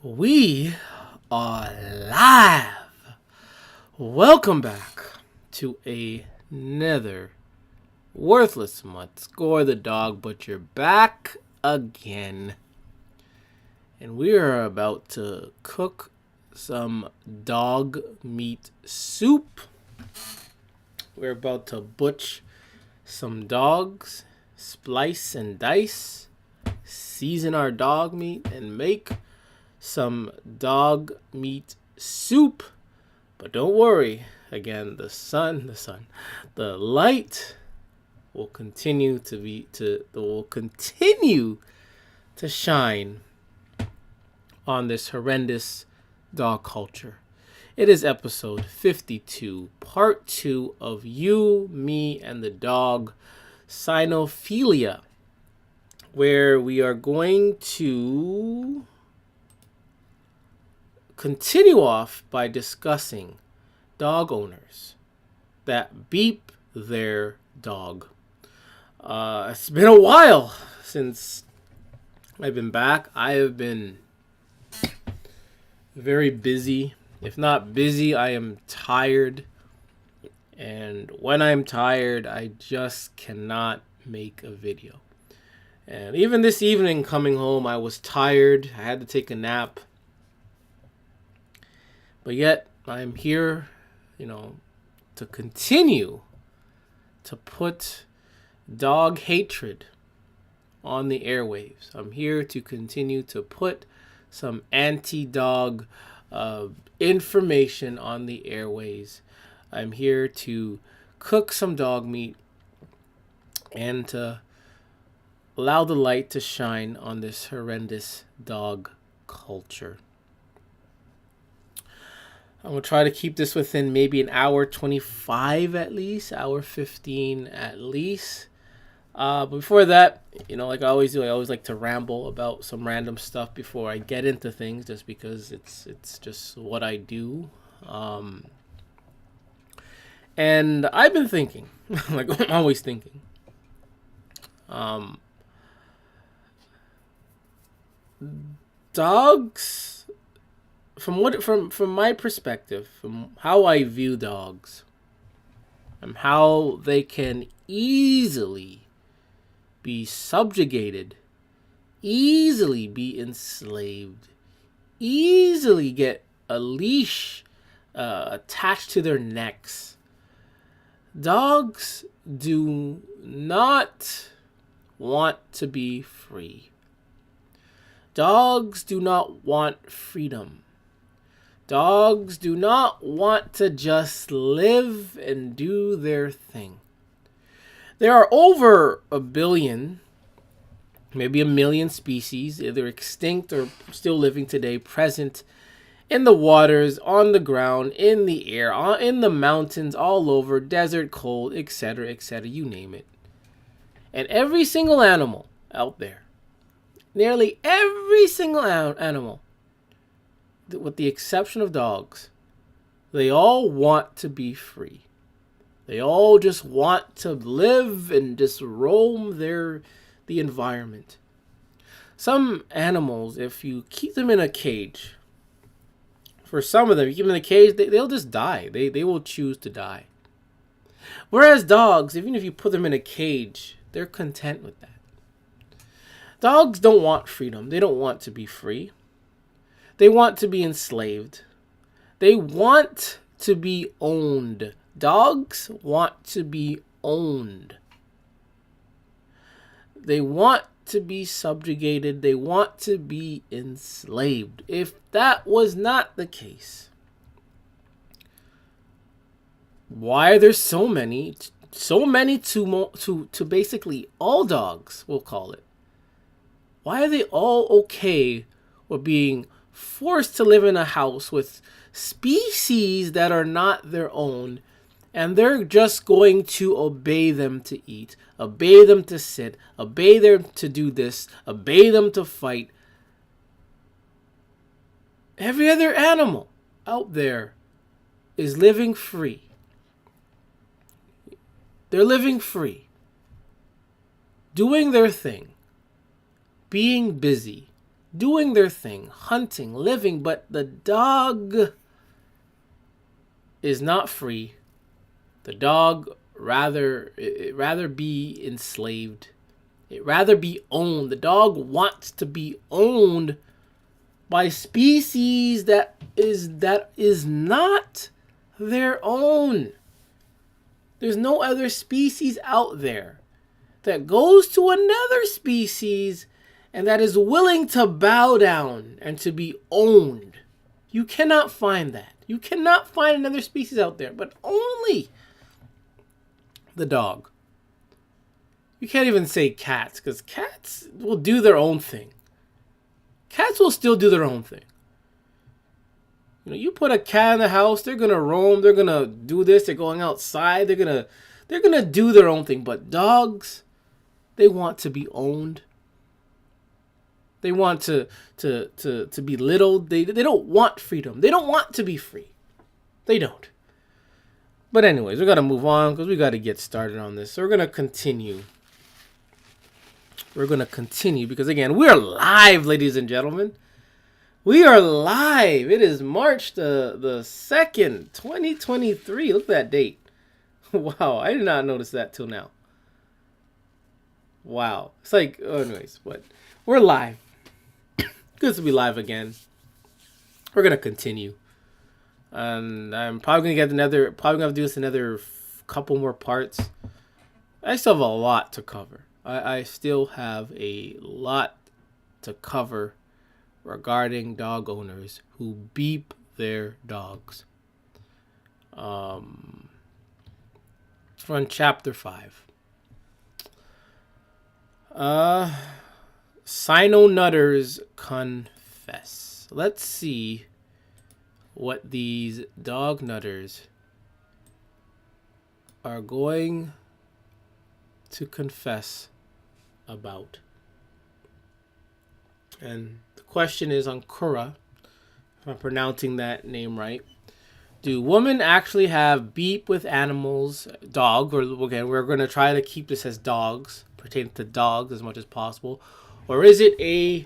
We are live. Welcome back to another worthless month. Score the dog, but you're back again. And we are about to cook some dog meat soup. We're about to butch some dogs, splice and dice, season our dog meat, and make some dog meat soup. But don't worry, again, the light will continue to shine on this horrendous dog culture. It is episode 52, part 2 of You, Me, and the Dog, Cynophilia, where we are going to continue off by discussing dog owners that beep their dog. It's been a while since I've been back. I have been very busy. If not busy, I am tired. And when I'm tired, I just cannot make a video. And even this evening coming home, I was tired. I had to take a nap. But yet, I'm here, to continue to put dog hatred on the airwaves. I'm here to continue to put some anti-dog information on the airways. I'm here to cook some dog meat and to allow the light to shine on this horrendous dog culture. I'm going to try to keep this within maybe an hour 25 at least, hour 15 at least. But before that, like I always do, I always like to ramble about some random stuff before I get into things, just because it's just what I do. And I've been thinking, like I'm always thinking, dogs, from my perspective, from how I view dogs, and how they can easily be subjugated, easily be enslaved, easily get a leash attached to their necks. Dogs do not want to be free. Dogs do not want freedom. Dogs do not want to just live and do their thing. There are over 1 billion, maybe 1 million species, either extinct or still living today, present in the waters, on the ground, in the air, in the mountains, all over, desert, cold, etc., you name it. And every single animal out there, nearly every single animal, with the exception of dogs, they all want to be free. They all just want to live and just roam the environment. Some animals, if you keep them in a cage, for some of them, you keep them in a cage, they'll just die. They will choose to die. Whereas dogs, even if you put them in a cage, they're content with that. Dogs don't want freedom. They don't want to be free. They want to be enslaved. They want to be owned. Dogs want to be owned. They want to be subjugated. They want to be enslaved. If that was not the case, why are there so many to basically all dogs, we'll call it? Why are they all okay with being forced to live in a house with species that are not their own, and they're just going to obey them to eat, obey them to sit, obey them to do this, obey them to fight? Every other animal out there is living free. They're living free, doing their thing, being busy, doing their thing, hunting, living, but the dog is not free. The dog rather be enslaved. It rather be owned. The dog wants to be owned by species that is not their own. There's no other species out there that goes to another species and that is willing to bow down and to be owned. You cannot find that. You cannot find another species out there, but only the dog. You can't even say cats, because cats will do their own thing. Cats will still do their own thing. You know, you put a cat in the house, they're gonna roam, they're gonna do this, they're going outside, they're gonna do their own thing. But dogs, they want to be owned. They want to be belittled. They don't want freedom. They don't want to be free. They don't. But anyways, we got to move on because we got to get started on this. So we're going to continue. We're going to continue because, again, we're live, ladies and gentlemen. We are live. It is March the 2nd, 2023. Look at that date. Wow, I did not notice that till now. Wow. It's like, anyways, but we're live. Good to be live again. We're going to continue. And I'm probably going to do this another couple more parts. I still have a lot to cover. I still have a lot to cover regarding dog owners who beep their dogs. We're on chapter 5. Sino-nutters confess. Let's see what these dog nutters are going to confess about. And the question is on Kura, if I'm pronouncing that name right. Do women actually have beep with animals, dog, or again, we're going to try to keep this as dogs, pertaining to dogs as much as possible. Or is it a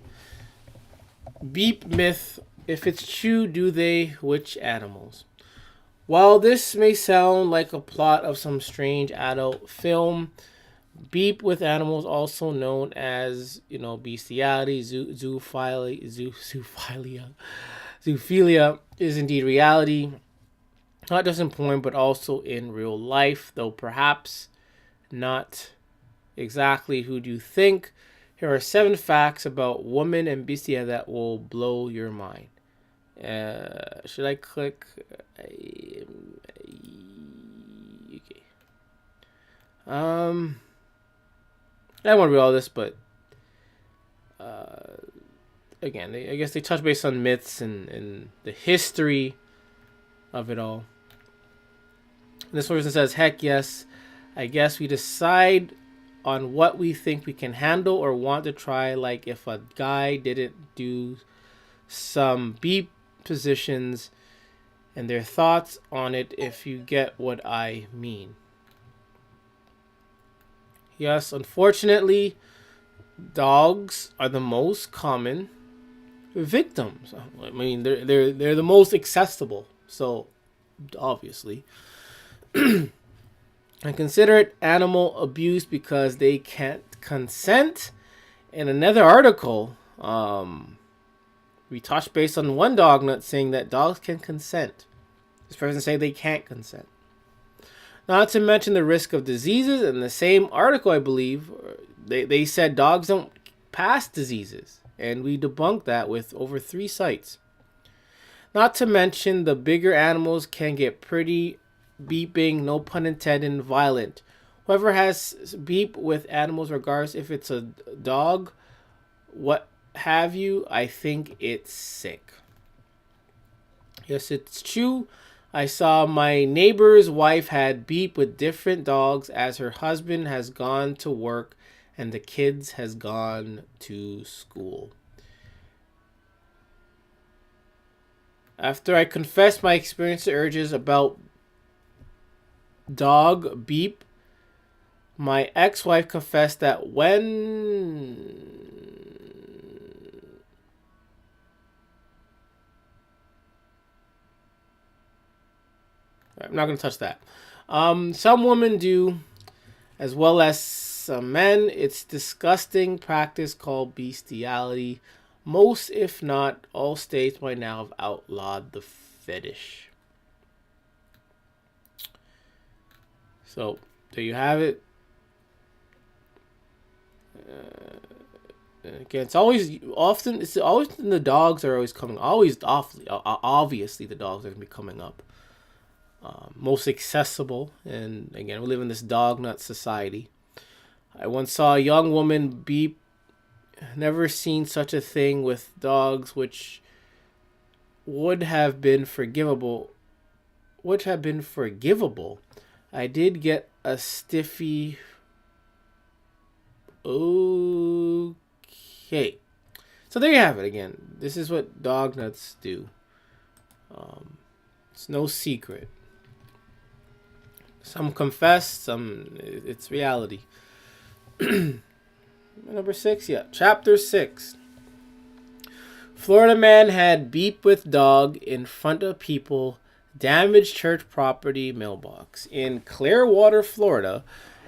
beep myth? If it's true, do they? Which animals? While this may sound like a plot of some strange adult film, beep with animals, also known as, bestiality, zoophilia, is indeed reality. Not just in porn, but also in real life, though perhaps not exactly who do you think. Here are 7 facts about women and bestiality that will blow your mind. Should I click? Okay. I don't want to read all this, but again, I guess they touch base on myths and the history of it all. And this person says, heck yes, I guess we decide on what we think we can handle or want to try, like if a guy didn't do some beep positions and their thoughts on it, if you get what I mean. Yes, unfortunately, dogs are the most common victims. I mean, they're the most accessible, so obviously. I consider it animal abuse because they can't consent. In another article, we touched base on one dog nut saying that dogs can consent. This person saying they can't consent. Not to mention the risk of diseases. In the same article, I believe, they said dogs don't pass diseases. And we debunked that with over 3 sites. Not to mention the bigger animals can get pretty beeping, no pun intended, violent. Whoever has beep with animals, regardless if it's a dog, what have you, I think it's sick. Yes, it's true. I saw my neighbor's wife had beep with different dogs as her husband has gone to work and the kids has gone to school. After I confessed my experience and urges about dog beep, my ex-wife confessed that when I'm not going to touch that. Some women do, as well as some men. It's disgusting practice called bestiality. Most, if not all, states by now have outlawed the fetish. So there you have it. Again, it's always the dogs are always coming. Obviously, the dogs are going to be coming up. Most accessible, and again, we live in this dog nut society. I once saw a young woman beep. Never seen such a thing with dogs, which would have been forgivable. I did get a stiffy. Okay. So there you have it again. This is what dog nuts do. It's no secret. Some confess, some it's reality. Number 6, yeah. Chapter 6. Florida man had beep with dog in front of people, damaged church property mailbox. In Clearwater, Florida,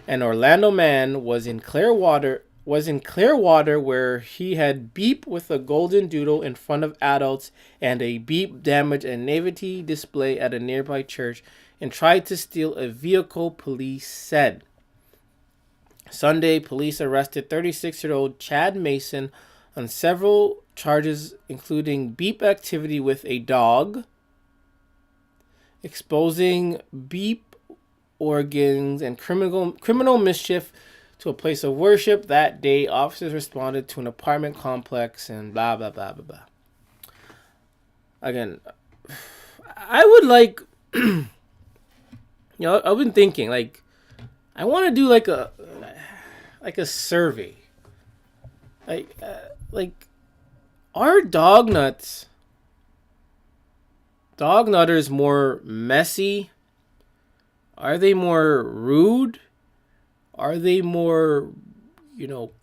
an Orlando man was in Clearwater where he had beep with a golden doodle in front of adults and a beep damaged a nativity display at a nearby church and tried to steal a vehicle, police said. Sunday, police arrested 36-year-old Chad Mason on several charges, including beep activity with a dog, exposing beep organs, and criminal mischief to a place of worship. That day, officers responded to an apartment complex and blah, blah, blah, blah, blah. Again, I would like, I've been thinking, like, I want to do like a survey. Like, are dog nutters more messy? Are they more rude? Are they more,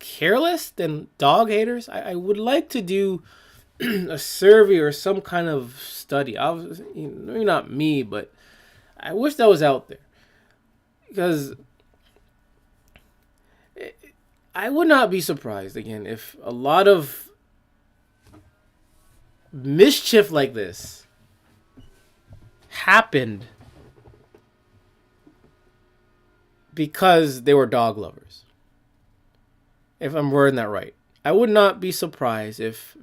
careless than dog haters? I would like to do a survey or some kind of study. Maybe not me, but I wish that was out there. Because I would not be surprised, again, if a lot of mischief like this happened because they were dog lovers. If I'm wording that right. I would not be surprised if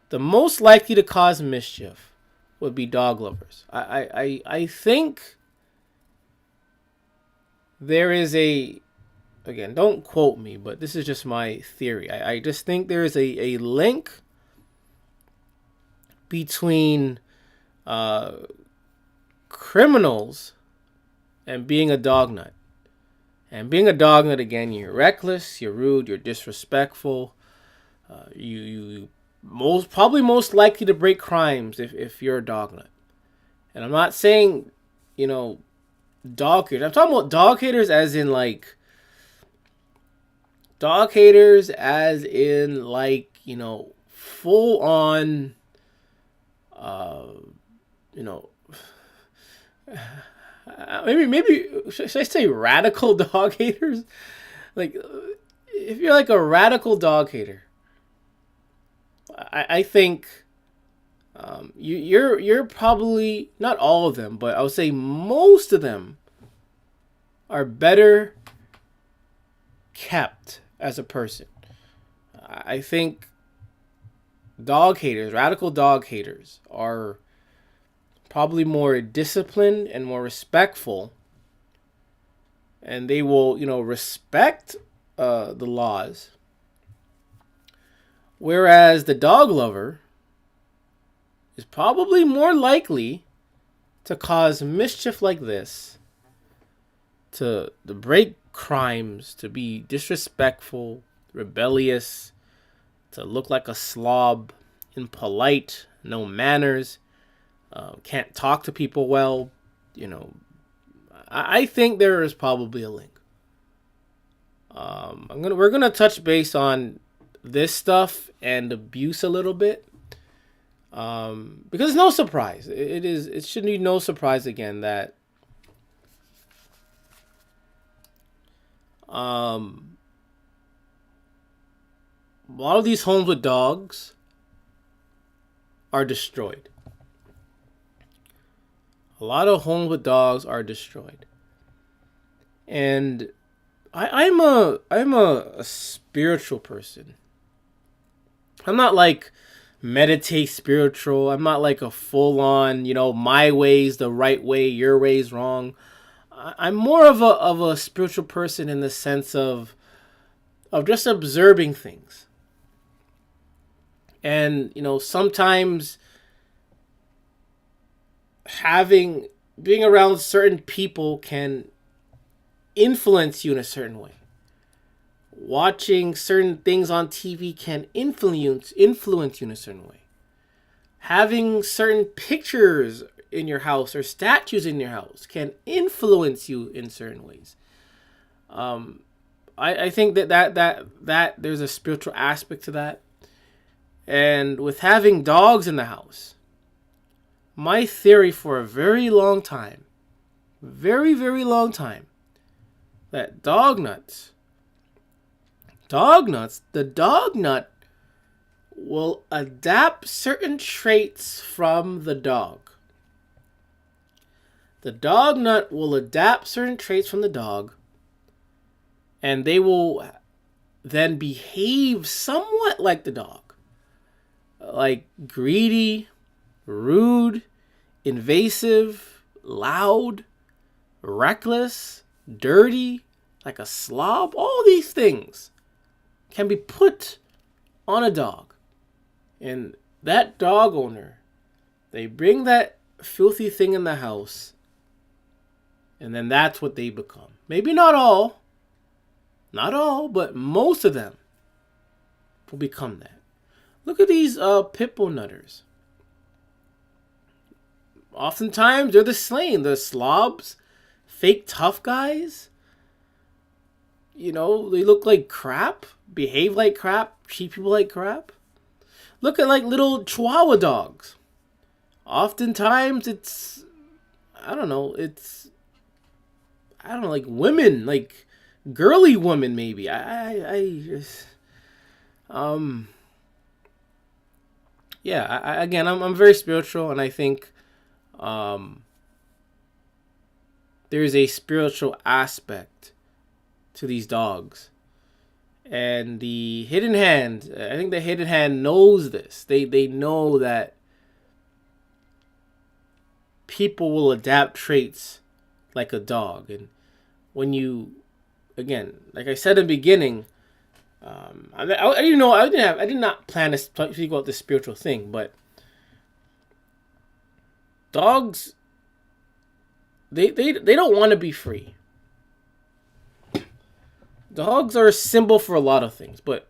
the most likely to cause mischief, would be dog lovers. I think there is again, don't quote me, but this is just my theory. I just think there is a link between criminals and being a dog nut. And being a dog nut, again, you're reckless, you're rude, you're disrespectful. You most likely to break crimes if you're a dog nut. And I'm not saying, dog haters. I'm talking about dog haters as in full on, maybe should I say radical dog haters? Like, if you're like a radical dog hater, I think you're probably, not all of them, but I would say most of them are better kept as a person. I think radical dog haters are probably more disciplined and more respectful, and they will, respect the laws. Whereas the dog lover is probably more likely to cause mischief like this, to break crimes, to be disrespectful, rebellious, to look like a slob, impolite, no manners, can't talk to people well. I think there is probably a link. We're gonna touch base on this stuff and abuse a little bit. Because it's no surprise. It shouldn't be no surprise again that a lot of these homes with dogs are destroyed. A lot of homes with dogs are destroyed. And I'm a spiritual person. I'm not like meditate spiritual. I'm not like a full on, my way's the right way, your way's wrong. I'm more of a spiritual person in the sense of just observing things. And, sometimes being around certain people can influence you in a certain way. Watching certain things on TV can influence you in a certain way. Having certain pictures in your house or statues in your house can influence you in certain ways. I think that there's a spiritual aspect to that. And with having dogs in the house, my theory for a very long time, very, very long time, that the dog nut will adapt certain traits from the dog. The dog nut will adapt certain traits from the dog, and they will then behave somewhat like the dog. Like greedy, rude, invasive, loud, reckless, dirty, like a slob. All these things can be put on a dog. And that dog owner, they bring that filthy thing in the house, and then that's what they become. Maybe not all, but most of them will become that. Look at these pit bull nutters. Oftentimes, they're the slain. The slobs, fake tough guys. They look like crap, behave like crap, treat people like crap. Look at like little Chihuahua dogs. Oftentimes, it's like women, like girly women maybe. Again, I'm very spiritual, and I think there is a spiritual aspect to these dogs. And the hidden hand, I think the hidden hand knows this. They know that people will adapt traits like a dog. And when you, again, like I said in the beginning, I did not plan to speak about this spiritual thing, but dogs, they don't want to be free. Dogs are a symbol for a lot of things, but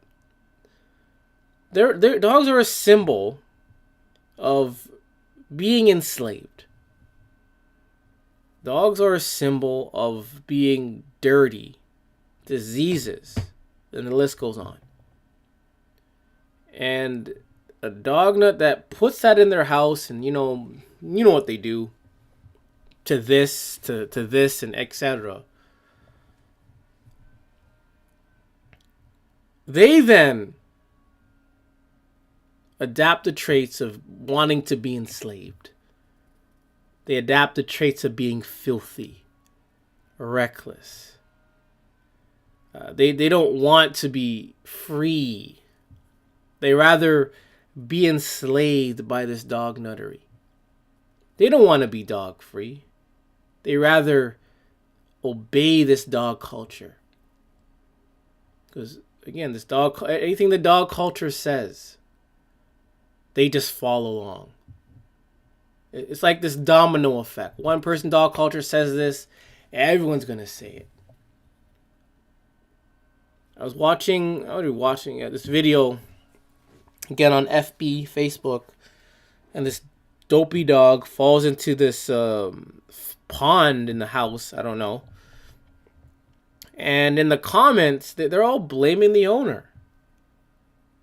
their dogs are a symbol of being enslaved. Dogs are a symbol of being dirty, diseases, and the list goes on. And a dog nut that puts that in their house, and you know what they do to this, to this, and etc. They then adapt the traits of wanting to be enslaved. They adapt the traits of being filthy, reckless. They don't want to be free. They rather be enslaved by this dog nuttery. They don't want to be dog free. They rather obey this dog culture. Because again, anything the dog culture says, they just follow along. It's like this domino effect. One person dog culture says this, everyone's going to say it. I was watching this video again on FB, Facebook, and this dopey dog falls into this pond in the house. I don't know. And in the comments, they're all blaming the owner.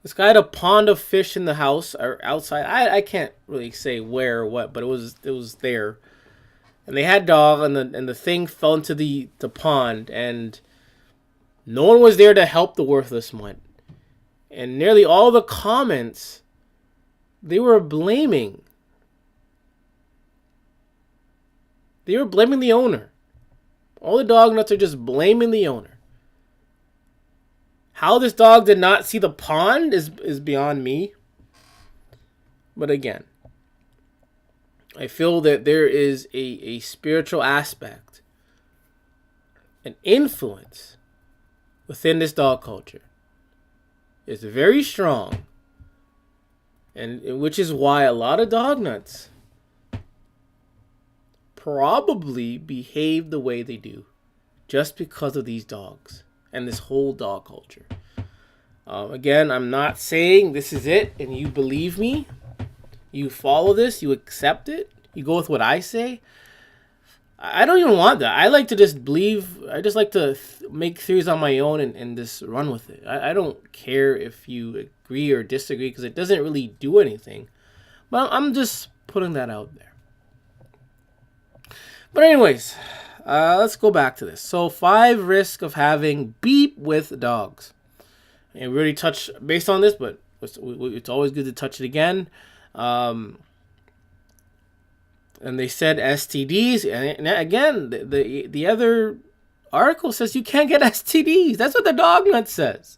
This guy had a pond of fish in the house or outside. I can't really say where or what, but it was there. And they had dog, and the thing fell into the pond, and no one was there to help the worthless one. And nearly all the comments, they were blaming. They were blaming the owner. All the dog nuts are just blaming the owner. How this dog did not see the pond is beyond me. But again, I feel that there is a spiritual aspect, an influence within this dog culture. It's very strong, and which is why a lot of dog nuts probably behave the way they do, just because of these dogs and this whole dog culture. Again, I'm not saying this is it and you believe me. You follow this, you accept it, you go with what I say. I don't even want that. I like to just believe. I just like to make theories on my own and just run with it. I don't care if you agree or disagree because it doesn't really do anything. But I'm just putting that out there. But anyways, let's go back to this. So 5 risks of having beep with dogs. And we already touched based on this, but it's always good to touch it again. And they said STDs, and again, the other article says you can't get STDs. That's what the dog nut says.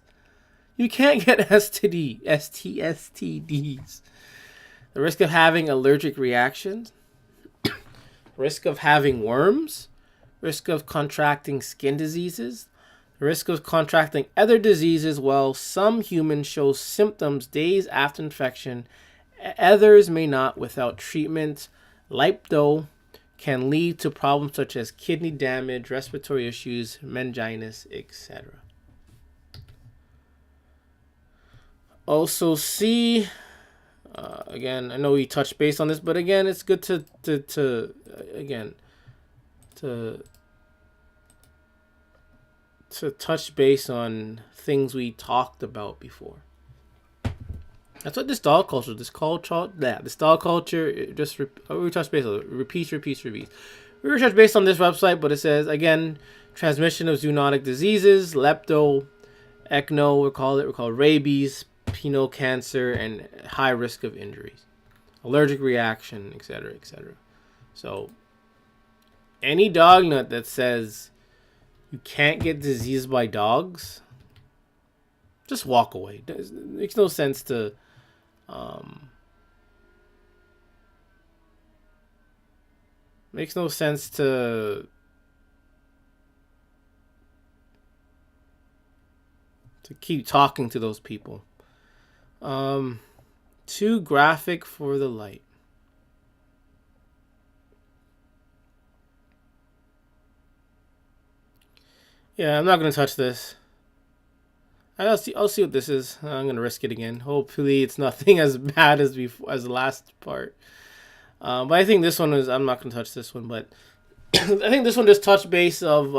You can't get STDs. The risk of having allergic reactions, risk of having worms, risk of contracting skin diseases, the risk of contracting other diseases. While some humans show symptoms days after infection, others may not without treatment. Lipdo can lead to problems such as kidney damage, respiratory issues, meningitis, etc. Also, see, again, I know we touched base on this, but again, it's good to touch base on things we talked about before. That's what this dog culture, this dog culture, we touch base on it, repeats. We touch base on this website, but it says, again, transmission of zoonotic diseases, lepto, ecno, we call it rabies, penile cancer, and high risk of injuries, allergic reaction, etc., etc. So, any dog nut that says you can't get disease by dogs, just walk away. It makes no sense to keep talking to those people. Too graphic for the light. Yeah, I'm not gonna touch this. I'll see what this is. I'm gonna risk it again. Hopefully, it's nothing as bad as the last part. But I think this one is. I'm not gonna touch this one, but I think this one just touched base of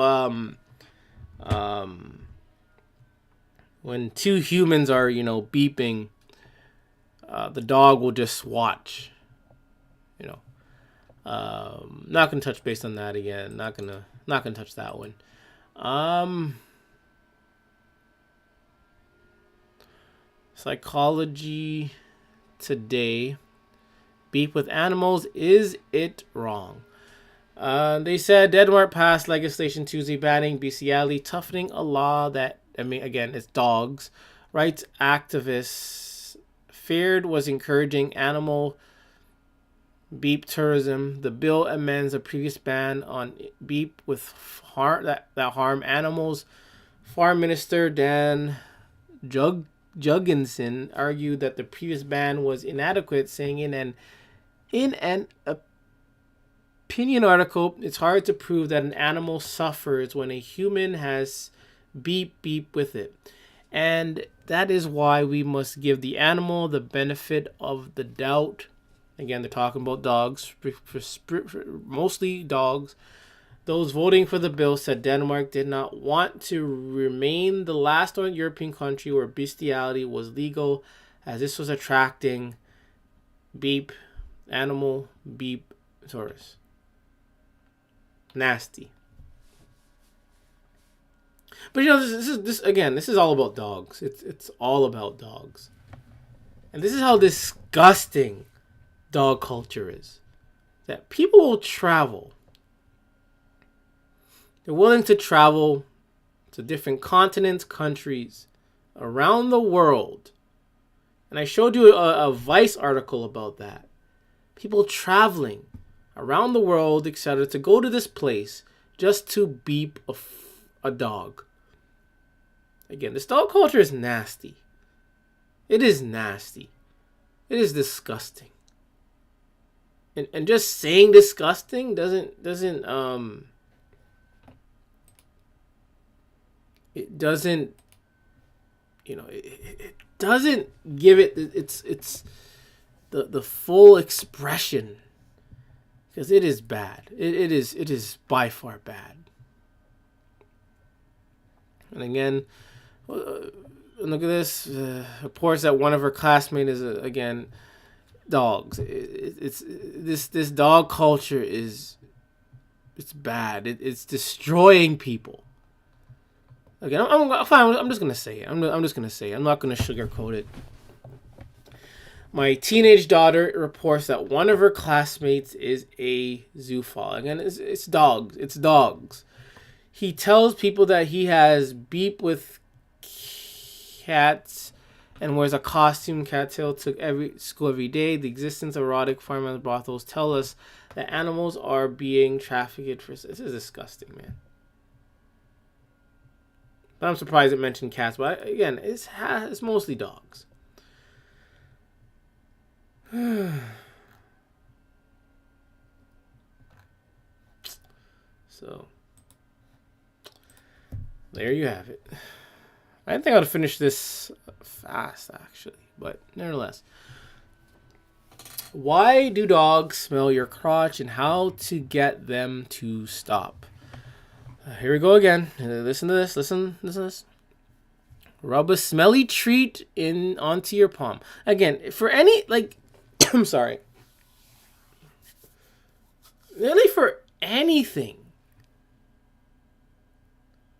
when 2 humans are beeping, the dog will just watch. Not gonna touch base on that again. Not gonna touch that one. Psychology Today. Beep with animals. Is it wrong? They said Denmark passed legislation Tuesday banning bestiality, toughening a law that, again, it's dogs. Rights activists feared was encouraging animal beep tourism. The bill amends a previous ban on beep with that harm animals. Farm Minister Dan Juggensen argued that the previous ban was inadequate, saying in an opinion article, it's hard to prove that an animal suffers when a human has beep with it. And that is why we must give the animal the benefit of the doubt. Again, they're talking about dogs, mostly dogs. Those voting for the bill said Denmark did not want to remain the last European country where bestiality was legal, as this was attracting beep, animal, beep, tourists. Nasty. But this is all about dogs. It's all about dogs. And this is how disgusting dog culture is. That people will travel. They're willing to travel to different continents, countries, around the world. And I showed you a Vice article about that. People traveling around the world, etc., to go to this place just to beep a dog. Again, this dog culture is nasty. It is nasty. It is disgusting. And just saying disgusting doesn't it doesn't, it doesn't give it it's the full expression, because it is bad. It is by far bad. And again, look at this. Reports that one of her classmates is again dogs. It's this dog culture it's bad. It's destroying people. Again, I'm fine. I'm just gonna say it. I'm just gonna say it. I'm not gonna sugarcoat it. My teenage daughter reports that one of her classmates is a zoophile. Again, it's dogs. It's dogs. He tells people that he has beef with cats and wears a costume cattail to school every day. The existence of erotic farmhouse brothels tell us that animals are being trafficked for. This is disgusting, man. But I'm surprised it mentioned cats. But again, it's mostly dogs. So, there you have it. I didn't think I would finish this fast, actually. But nevertheless. Why do dogs smell your crotch and how to get them to stop? Here we go again. Listen to this. Listen to this. Rub a smelly treat onto your palm. Again, for any, I'm sorry. Really, for anything.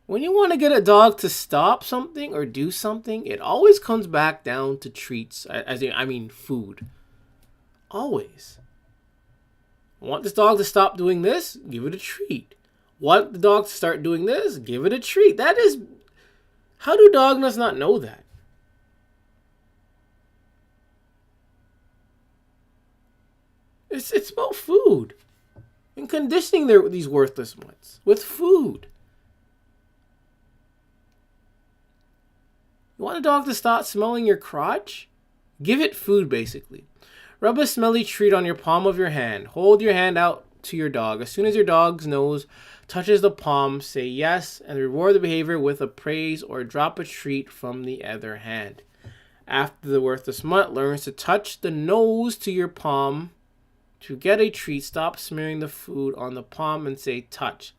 When you want to get a dog to stop something or do something, it always comes back down to treats. I mean food. Always. Want this dog to stop doing this? Give it a treat. Want the dog to start doing this? Give it a treat. That is... How do dogs not know that? It's about food. And conditioning these worthless ones with food. You want a dog to stop smelling your crotch? Give it food, basically. Rub a smelly treat on your palm of your hand. Hold your hand out to your dog. As soon as your dog's nose touches the palm, say yes and reward the behavior with a praise or drop a treat from the other hand. After the worthless mutt learns to touch the nose to your palm to get a treat, stop smearing the food on the palm and say touch.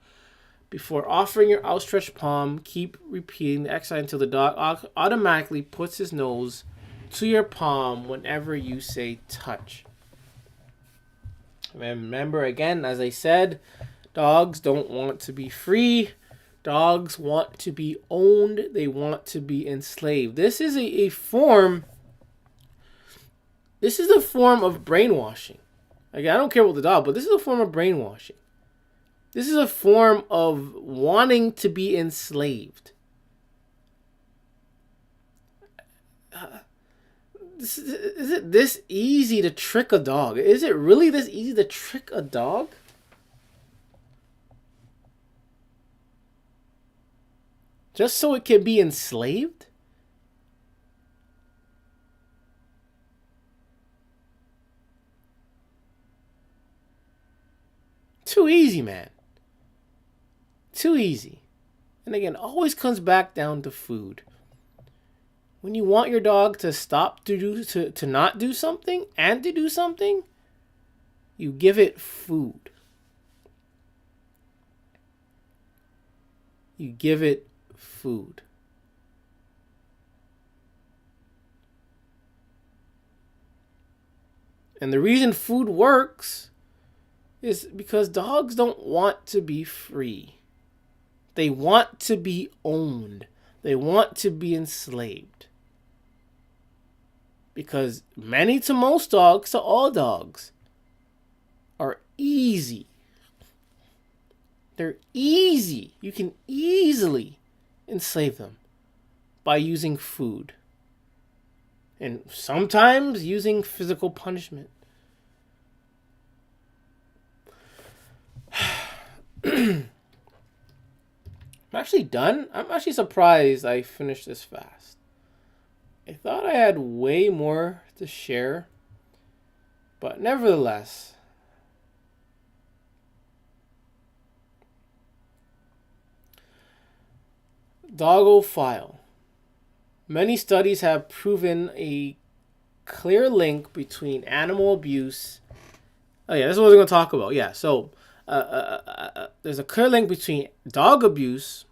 Before offering your outstretched palm, keep repeating the exercise until the dog automatically puts his nose to your palm whenever you say touch. Remember, again, as I said, dogs don't want to be free. Dogs want to be owned. They want to be enslaved. This is a form. This is a form of brainwashing. Again, I don't care about the dog, but this is a form of brainwashing. This is a form of wanting to be enslaved. Is it this easy to trick a dog? Is it really this easy to trick a dog? Just so it can be enslaved? Too easy, man. Too easy. And again, always comes back down to food. When you want your dog to stop to not do something and to do something, you give it food. You give it food. And the reason food works is because dogs don't want to be free. They want to be owned. They want to be enslaved. Because many to most dogs, to all dogs, are easy. They're easy. You can easily enslave them by using food. And sometimes using physical punishment. I'm actually done. I'm actually surprised I finished this fast. I thought I had way more to share. But nevertheless, Doggophile. Many studies have proven a clear link between animal abuse. Oh yeah, this is what we're going to talk about. Yeah, so there's a clear link between dog abuse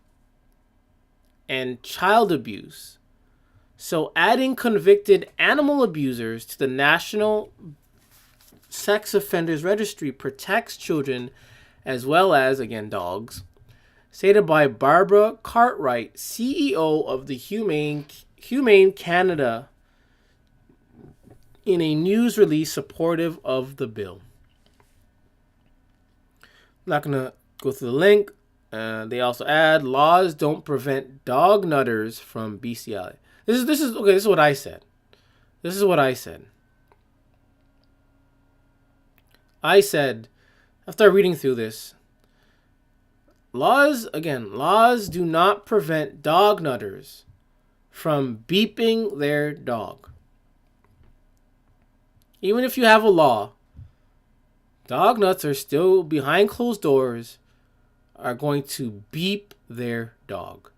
and child abuse. So adding convicted animal abusers to the National Sex Offenders Registry protects children as well as, again, dogs. Stated by Barbara Cartwright, CEO of the Humane Canada, in a news release supportive of the bill. I'm not going to go through the link. They also add, laws don't prevent dog nutters from bestiality. This is what I said. This is what I said. I said, after reading through this, laws do not prevent dog nutters from beeping their dog. Even if you have a law, dog nuts are still behind closed doors are going to beep their dog.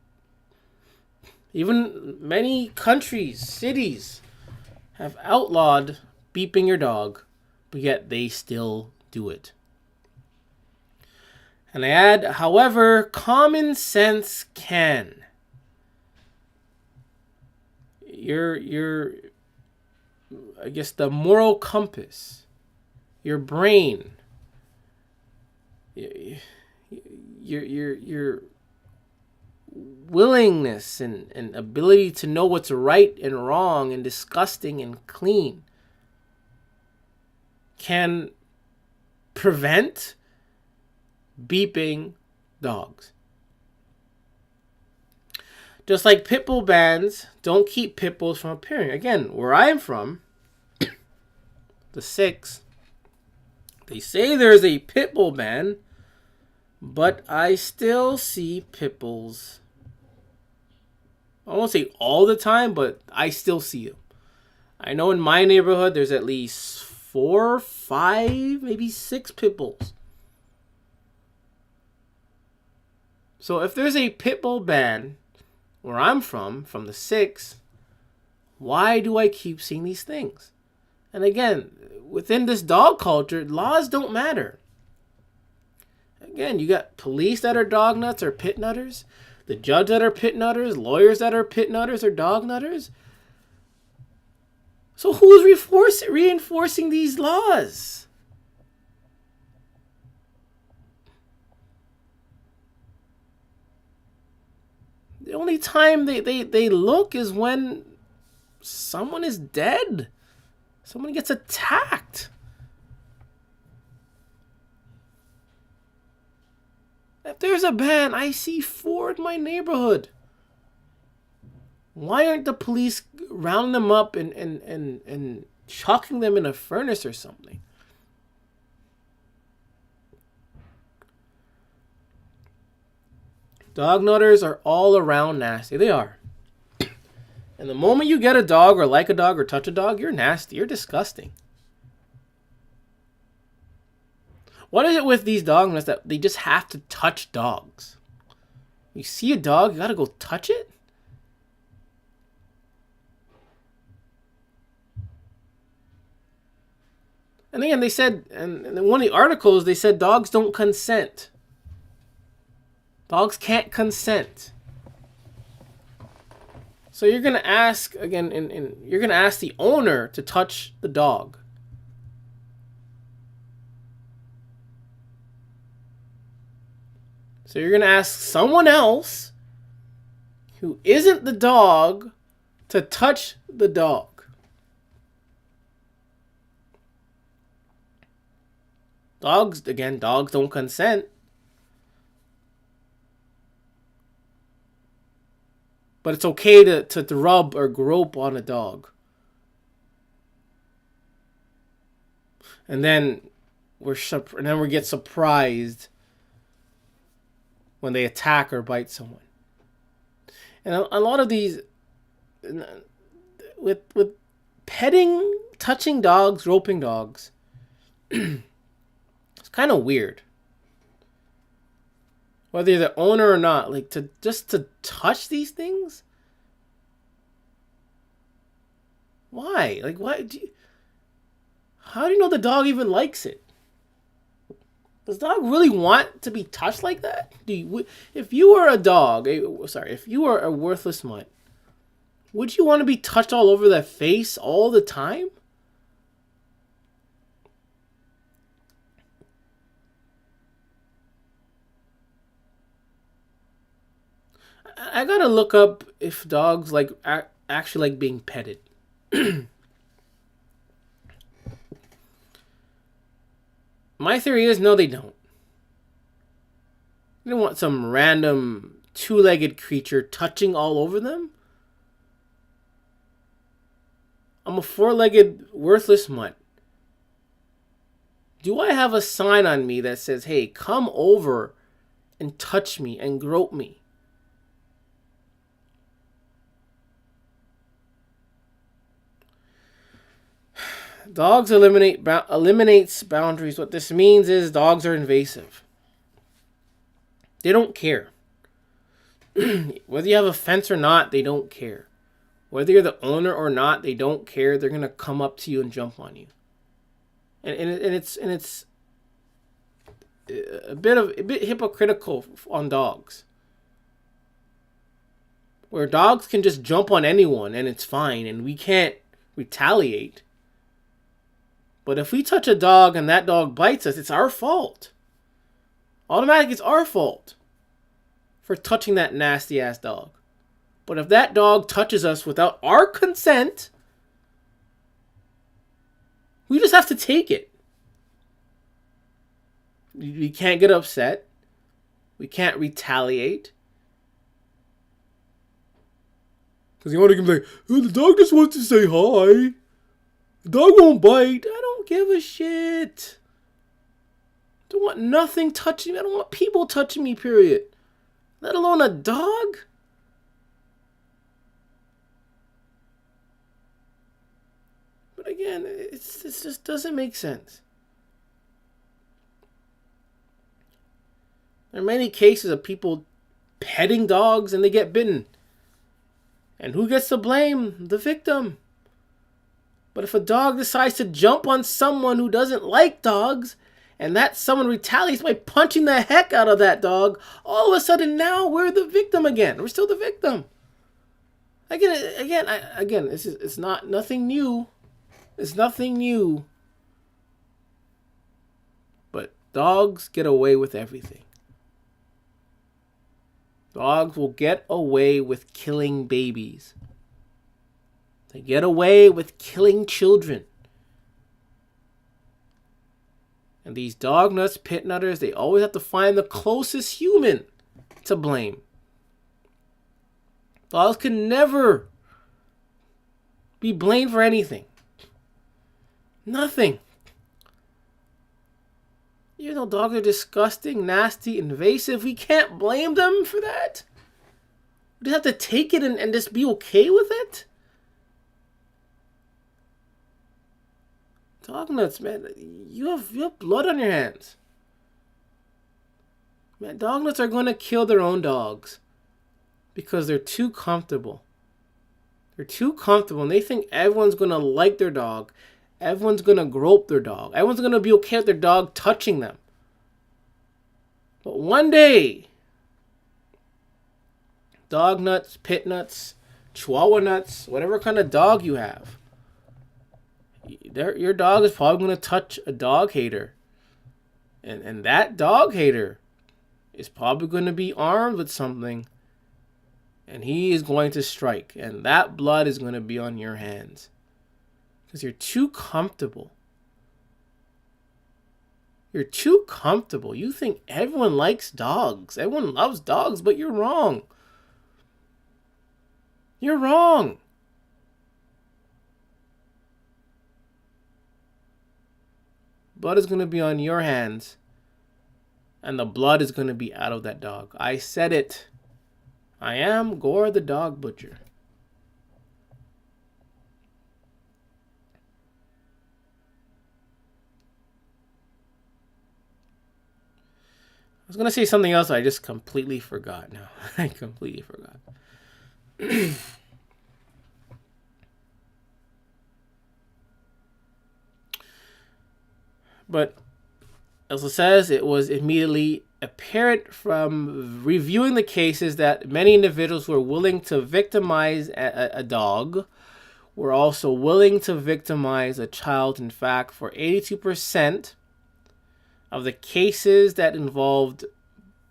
Even many countries, cities have outlawed beeping your dog, but yet they still do it. And I add, however, common sense can. Your I guess the moral compass, your brain, your willingness and ability to know what's right and wrong and disgusting and clean can prevent beeping dogs. Just like pit bull bans don't keep pit bulls from appearing. Again, where I'm from, the 6, they say there's a pit bull ban, but I still see pit bulls. I won't say all the time, but I still see them. I know in my neighborhood there's at least 4, 5, maybe 6 pit bulls. So if there's a pit bull ban where I'm from the 6, why do I keep seeing these things? And again, within this dog culture, laws don't matter. Again, you got police that are dog nuts or pit nutters, the judge that are pit nutters, lawyers that are pit nutters or dog nutters. So who's reinforcing these laws? The only time they look is when someone is dead. Someone gets attacked. If there's a ban, I see 4 in my neighborhood. Why aren't the police rounding them up and chucking them in a furnace or something? Dog nutters are all around nasty. They are. And the moment you get a dog or like a dog or touch a dog, you're nasty. You're disgusting. What is it with these dog nuts that they just have to touch dogs? You see a dog, you gotta go touch it? And again, they said, and in one of the articles, they said dogs don't consent. Dogs can't consent. So you're gonna ask again, you're gonna ask the owner to touch the dog. So you're gonna ask someone else who isn't the dog to touch the dog. Dogs don't consent. But it's okay to rub or grope on a dog. And then we get surprised when they attack or bite someone. And a lot of these, with petting, touching dogs, roping dogs, it's kind of weird. Whether you're the owner or not, like to touch these things? Why? Like, why? How do you know the dog even likes it? Does the dog really want to be touched like that? If you were a dog, if you were a worthless mutt, would you want to be touched all over the face all the time? I gotta look up if dogs actually like being petted. My theory is no, they don't. They don't want some random two-legged creature touching all over them. I'm a four-legged worthless mutt. Do I have a sign on me that says, hey, come over and touch me and grope me? Dogs eliminates boundaries. What this means is dogs are invasive. They don't care. Whether you have a fence or not, they don't care. Whether you're the owner or not, they don't care. They're gonna come up to you and jump on you. And it's a bit hypocritical on dogs. Where dogs can just jump on anyone and it's fine and we can't retaliate. But if we touch a dog and that dog bites us, it's our fault. Automatically, it's our fault for touching that nasty ass dog. But if that dog touches us without our consent, we just have to take it. We can't get upset. We can't retaliate. Because you want to be like, oh, the dog just wants to say hi. The dog won't bite. I don't give a shit. I don't want nothing touching me. I don't want people touching me, period. Let alone a dog. But again, it just doesn't make sense. There are many cases of people petting dogs and they get bitten. And who gets the blame? The victim. But if a dog decides to jump on someone who doesn't like dogs, and that someone retaliates by punching the heck out of that dog, all of a sudden now we're the victim again. We're still the victim. Again, it's not nothing new. It's nothing new. But dogs get away with everything. Dogs will get away with killing babies. They get away with killing children. And these dog nuts, pit nutters, they always have to find the closest human to blame. Dogs can never be blamed for anything. Nothing. Even though dogs are disgusting, nasty, invasive, we can't blame them for that. We just have to take it and just be okay with it. Dog nuts, man. You have blood on your hands. Man, dog nuts are going to kill their own dogs because they're too comfortable. They're too comfortable and they think everyone's going to like their dog. Everyone's going to grope their dog. Everyone's going to be okay with their dog touching them. But one day, dog nuts, pit nuts, chihuahua nuts, whatever kind of dog you have. Your dog is probably going to touch a dog hater. And that dog hater is probably going to be armed with something. And he is going to strike. And that blood is going to be on your hands. Because you're too comfortable. You're too comfortable. You think everyone likes dogs. Everyone loves dogs, but you're wrong. You're wrong. Blood is going to be on your hands. And the blood is going to be out of that dog. I said it. I am Gore the Dog Butcher. I was going to say something else. I just completely forgot now. I completely forgot. But as it says, it was immediately apparent from reviewing the cases that many individuals who were willing to victimize a dog were also willing to victimize a child. In fact, for 82% of the cases that involved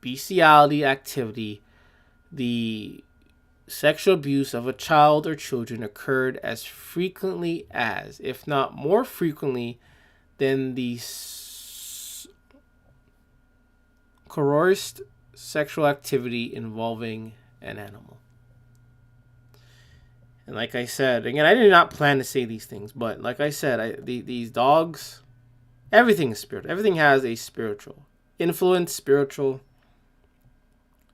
bestiality activity, the sexual abuse of a child or children occurred as frequently as, if not more frequently, than the coerced sexual activity involving an animal. And like I said, again, I did not plan to say these things, but like I said, these dogs, everything is spiritual. Everything has a spiritual influence, spiritual.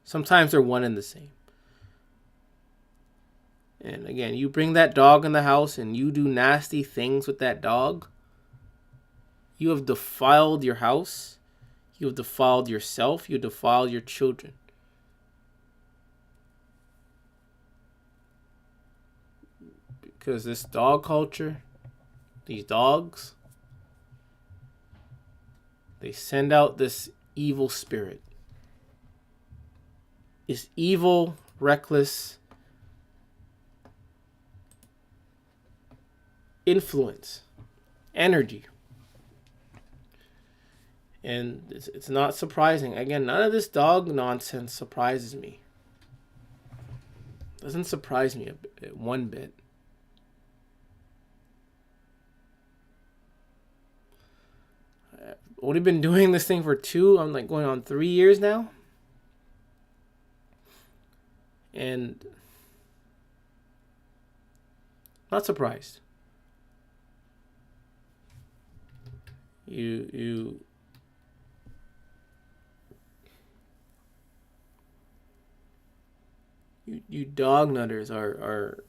Sometimes they're one and the same. And again, you bring that dog in the house and you do nasty things with that dog, you have defiled your house. You have defiled yourself. You have defiled your children. Because this dog culture, these dogs, they send out this evil spirit. This evil, reckless influence, energy. And it's not surprising. Again, none of this dog nonsense surprises me. Doesn't surprise me one bit. I've only been doing this thing for I'm like going on 3 years now. And not surprised. You dog nutters are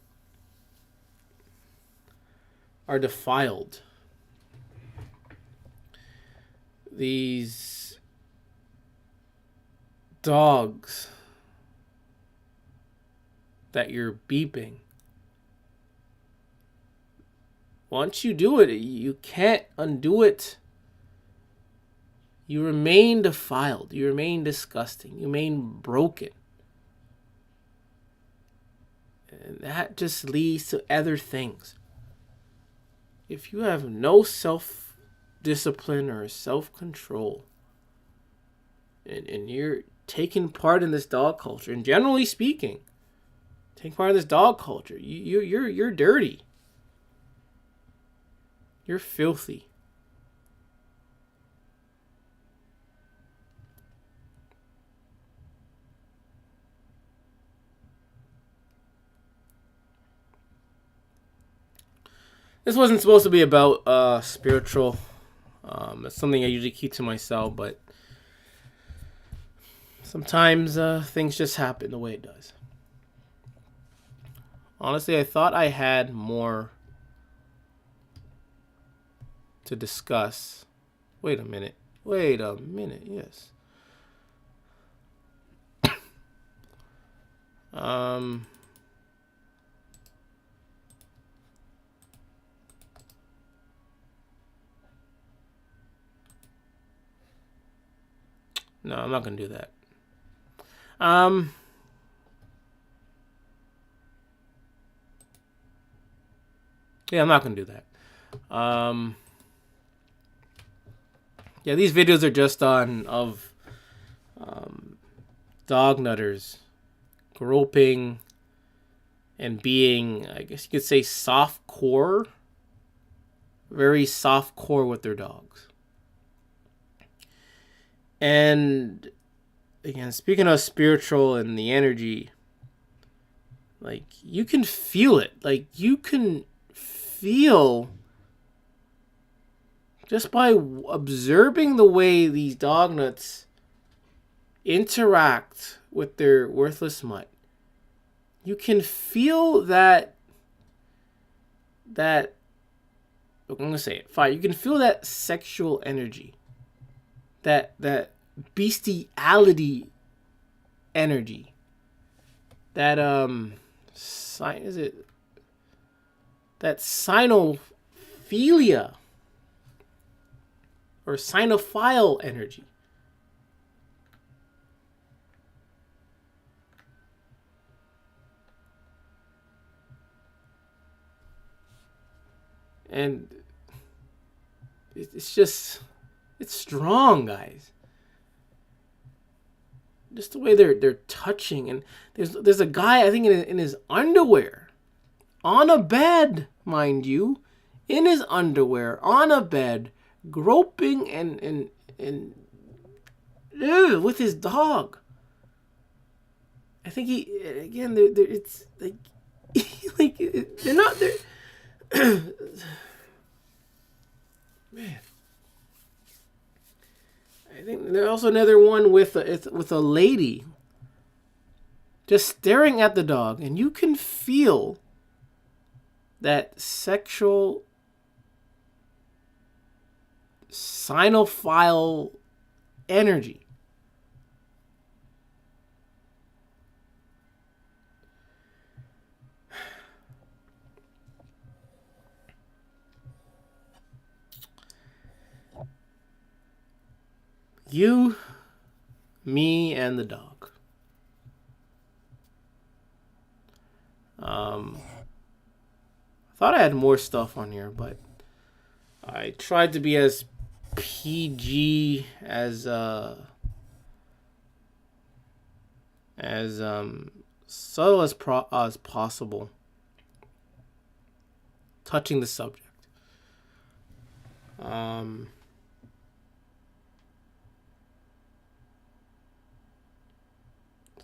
defiled. These dogs that you're beeping, once you do it, you can't undo it. You remain defiled. You remain disgusting. You remain broken. And that just leads to other things. If you have no self-discipline or self-control, and you're taking part in this dog culture, and generally speaking, taking part in this dog culture, you're dirty. You're filthy. This wasn't supposed to be about spiritual. It's something I usually keep to myself, but sometimes things just happen the way it does. Honestly, I thought I had more to discuss. Wait a minute, yes. No, I'm not gonna do that. Yeah, I'm not gonna do that. Yeah, these videos are just of dog nutters groping and being, I guess you could say, soft core, very soft core with their dogs. And again, speaking of spiritual and the energy, like, you can feel it. Like, you can feel just by observing the way these dog nuts interact with their worthless mutt. You can feel that I'm gonna say it. Fine. You can feel that sexual energy. That bestiality energy. That is it? That Cynophilia or Cynophile energy. And it's just, it's strong, guys. Just the way they're touching, and there's a guy, I think, in his underwear, on a bed, mind you, in his underwear on a bed, groping and with his dog. I think it's like like they're not there. Man, I think there's also another one with a lady just staring at the dog, and you can feel that sexual cynophile energy. You, me, and the dog. I thought I had more stuff on here, but I tried to be as PG as subtle as possible, touching the subject.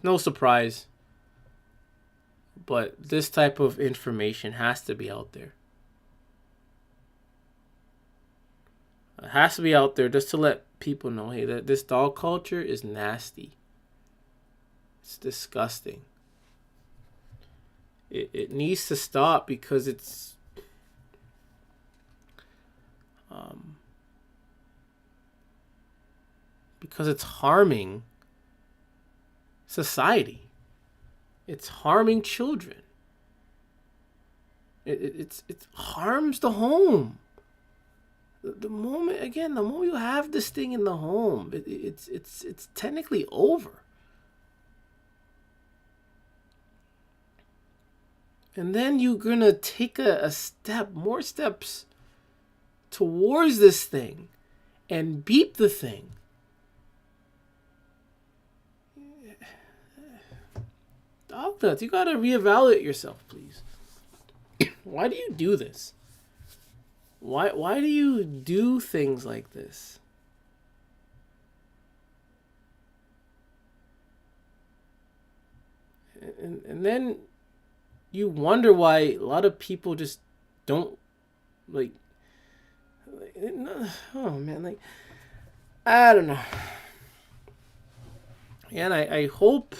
No surprise, but this type of information has to be out there. It has to be out there just to let people know, hey, that this dog culture is nasty. It's disgusting. It needs to stop because it's harming society. It's harming children. It harms the home. The moment you have this thing in the home, it's technically over. And then you're gonna take more steps towards this thing, and beat the thing. Dog nuts, you gotta reevaluate yourself, please. Why do you do this? Why do you do things like this? And then you wonder why a lot of people just don't like. Oh man, like, I don't know. And I hope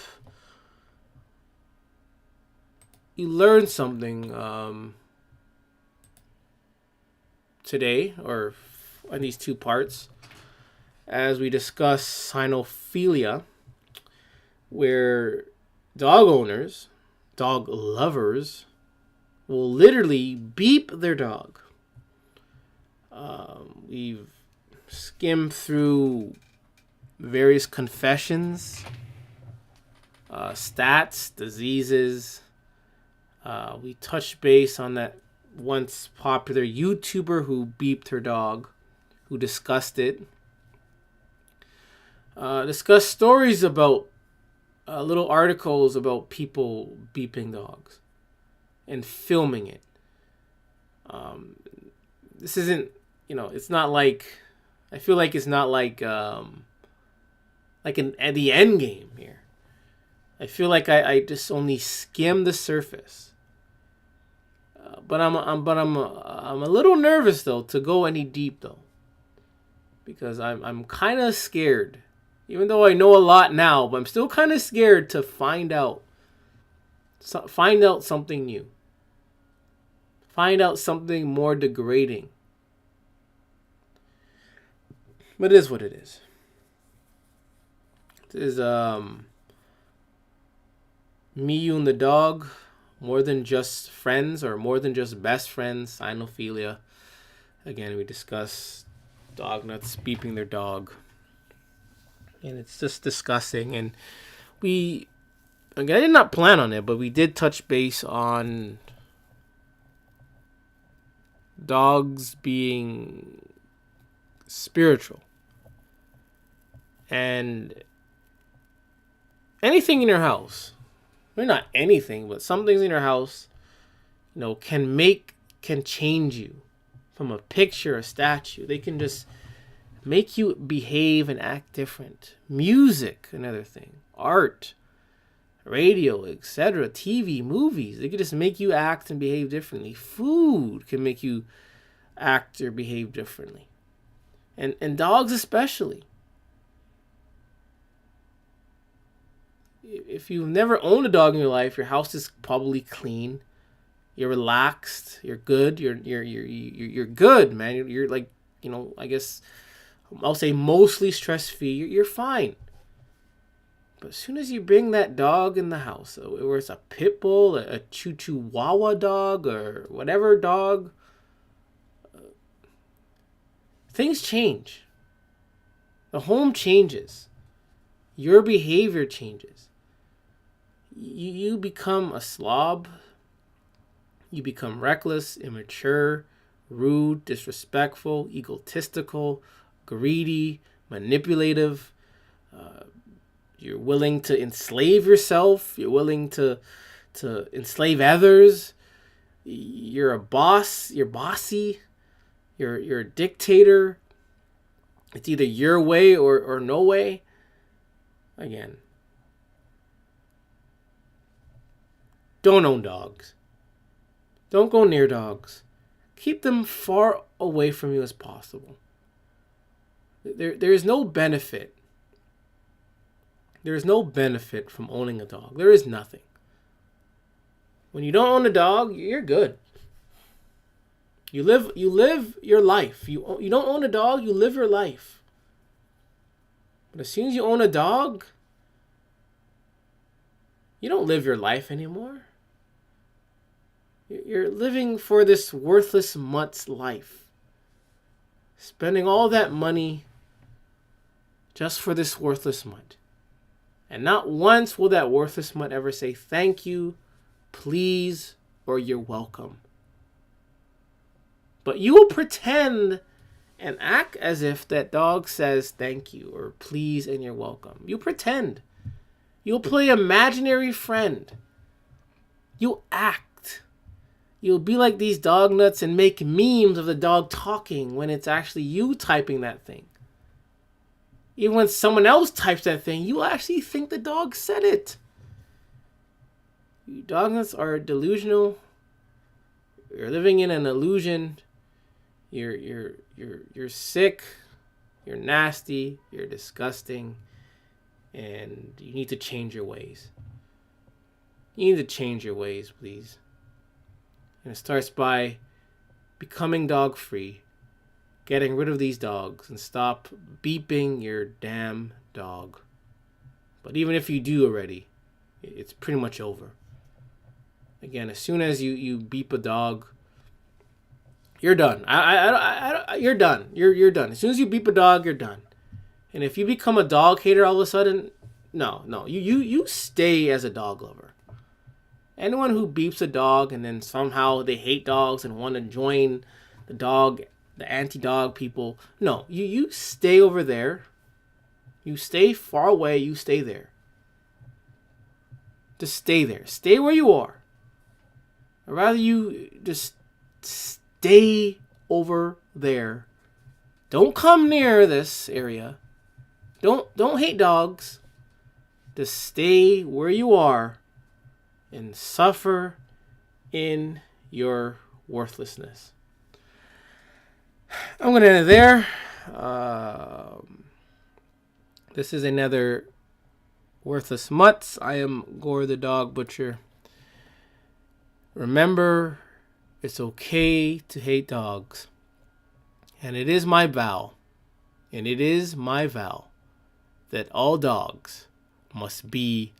you learned something today, or in these two parts, as we discuss Cynophilia, where dog owners, dog lovers, will literally beep their dog. We've skimmed through various confessions, stats, diseases. We touched base on that once popular YouTuber who beeped her dog, who discussed it. Discussed stories about little articles about people beeping dogs and filming it. This isn't, it's not like, I feel like it's not like at the end game here. I feel like I just only skimmed the surface. But I'm a little nervous though to go any deep though, because I'm kind of scared. Even though I know a lot now, but I'm still kind of scared to find out something new. Find out something more degrading. But it is what it is. It is me, you, and the dog. More than just friends, or more than just best friends. Cynophilia. Again, we discuss dog nuts beeping their dog. And it's just disgusting. And I did not plan on it, but we did touch base on dogs being spiritual. And anything in your house, well, not anything, but some things in your house, can change you from a picture, a statue. They can just make you behave and act different. Music, another thing. Art, radio, etc. TV, movies. They can just make you act and behave differently. Food can make you act or behave differently. And dogs especially. If you've never owned a dog in your life, your house is probably clean. You're relaxed. You're good. You're good, man. You're like, I guess I'll say mostly stress-free. You're fine. But as soon as you bring that dog in the house, whether it's a pit bull, a Chihuahua dog, or whatever dog, things change. The home changes. Your behavior changes. You become a slob. You become reckless, immature, rude, disrespectful, egotistical, greedy, manipulative. You're willing to enslave yourself. You're willing to enslave others. You're a boss. You're bossy. You're a dictator. It's either your way or no way. Again, don't own dogs. Don't go near dogs. Keep them far away from you as possible. There is no benefit. There is no benefit from owning a dog. There is nothing. When you don't own a dog, you're good. You live your life. You don't own a dog, you live your life. But as soon as you own a dog, you don't live your life anymore. You're living for this worthless mutt's life. Spending all that money just for this worthless mutt. And not once will that worthless mutt ever say thank you, please, or you're welcome. But you will pretend and act as if that dog says thank you or please and you're welcome. You pretend. You'll play imaginary friend. You'll act. You'll be like these dog nuts and make memes of the dog talking when it's actually you typing that thing. Even when someone else types that thing, you actually think the dog said it. You dog nuts are delusional. You're living in an illusion. You're sick. You're nasty. You're disgusting. And you need to change your ways. You need to change your ways, please. And it starts by becoming dog free, getting rid of these dogs, and stop beeping your damn dog. But even if you do already, it's pretty much over. Again, as soon as you beep a dog, you're done. You're done. You're done. As soon as you beep a dog, you're done. And if you become a dog hater all of a sudden, no, you stay as a dog lover. Anyone who beeps a dog and then somehow they hate dogs and want to join the anti-dog people, no, you stay over there. You stay far away. You stay there. Just stay there. Stay where you are. I'd rather you just stay over there. Don't come near this area. Don't hate dogs. Just stay where you are and suffer in your worthlessness. I'm going to end it there. This is another Worthless Mutts. I am Gore the Dog Butcher. Remember, it's okay to hate dogs. And it is my vow, that all dogs must be